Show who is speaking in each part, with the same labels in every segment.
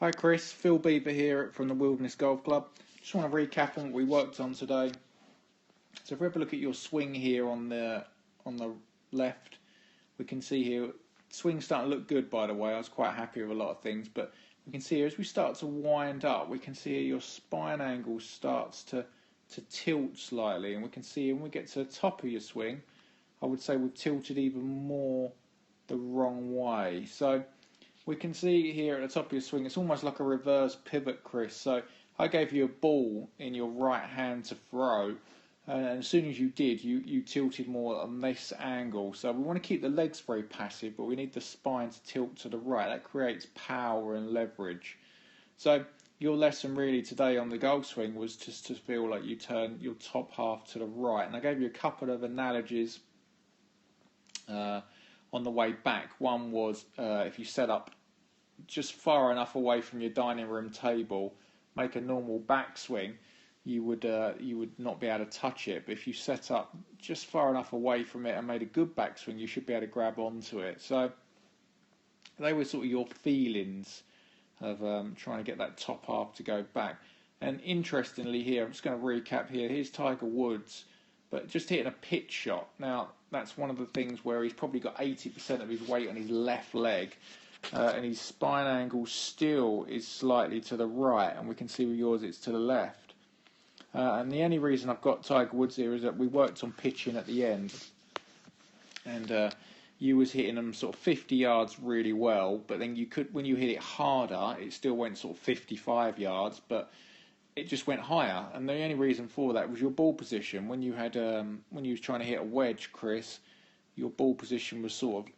Speaker 1: Hi Chris, Phil Beever here from the Wilderness Golf Club. Just want to recap on what we worked on today. So if we have a look at your swing here on the left, we can see here swing's starting to look good. By the way, I was quite happy with a lot of things, but we can see here as we start to wind up, we can see here your spine angle starts to tilt slightly, and we can see when we get to the top of your swing, I would say we've tilted even more the wrong way. So we can see here at the top of your swing, it's almost like a reverse pivot, Chris. So I gave you a ball in your right hand to throw, and as soon as you did, you tilted more on this angle. So we want to keep the legs very passive, but we need the spine to tilt to the right. That creates power and leverage. So your lesson really today on the golf swing was just to feel like you turn your top half to the right. And I gave you a couple of analogies on the way back. One was if you set up just far enough away from your dining room table, make a normal backswing, you would not be able to touch it. But if you set up just far enough away from it and made a good backswing, you should be able to grab onto it. So they were sort of your feelings of trying to get that top half to go back. And interestingly here, I'm just going to recap here, here's Tiger Woods, but just hitting a pitch shot. Now, that's one of the things where he's probably got 80% of his weight on his left leg, and his spine angle still is slightly to the right, and we can see with yours it's to the left. And the only reason I've got Tiger Woods here is that we worked on pitching at the end, and you was hitting them sort of 50 yards really well, but then you could, when you hit it harder, it still went sort of 55 yards, but it just went higher. And the only reason for that was your ball position. When you had when you was trying to hit a wedge, Chris, your ball position was sort of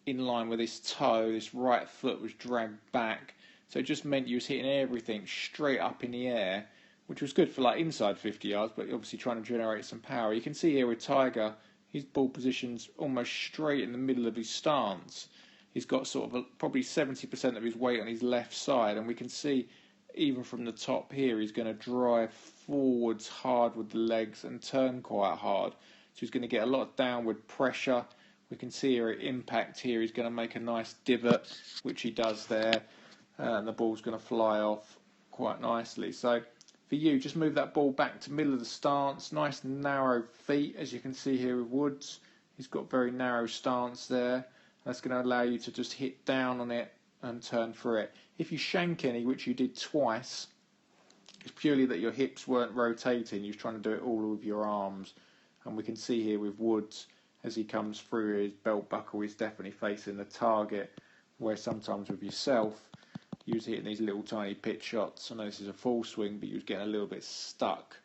Speaker 1: in line with this toe. This right foot was dragged back, so it just meant you was hitting everything straight up in the air, which was good for like inside 50 yards, but obviously trying to generate some power. You can see here with Tiger, his ball position's almost straight in the middle of his stance. He's got sort of probably 70% of his weight on his left side, and we can see even from the top here, he's going to drive forwards hard with the legs and turn quite hard. So he's going to get a lot of downward pressure. We can see here at impact here, he's going to make a nice divot, which he does there, and the ball's going to fly off quite nicely. So for you, just move that ball back to middle of the stance, nice narrow feet, as you can see here with Woods. He's got very narrow stance there. That's going to allow you to just hit down on it and turn through it. If you shank any, which you did twice, it's purely that your hips weren't rotating. You're trying to do it all with your arms. And we can see here with Woods, as he comes through, his belt buckle is definitely facing the target, where sometimes with yourself, you was hitting these little tiny pitch shots. I know this is a full swing, but you was getting a little bit stuck.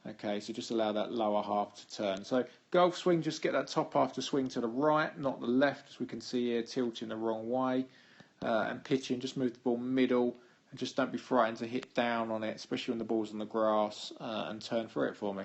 Speaker 1: Okay, so just allow that lower half to turn. So golf swing, just get that top half to swing to the right, not the left, as we can see here, tilting the wrong way. And pitching, just move the ball middle, and just don't be frightened to hit down on it, especially when the ball's on the grass, and turn through it for me.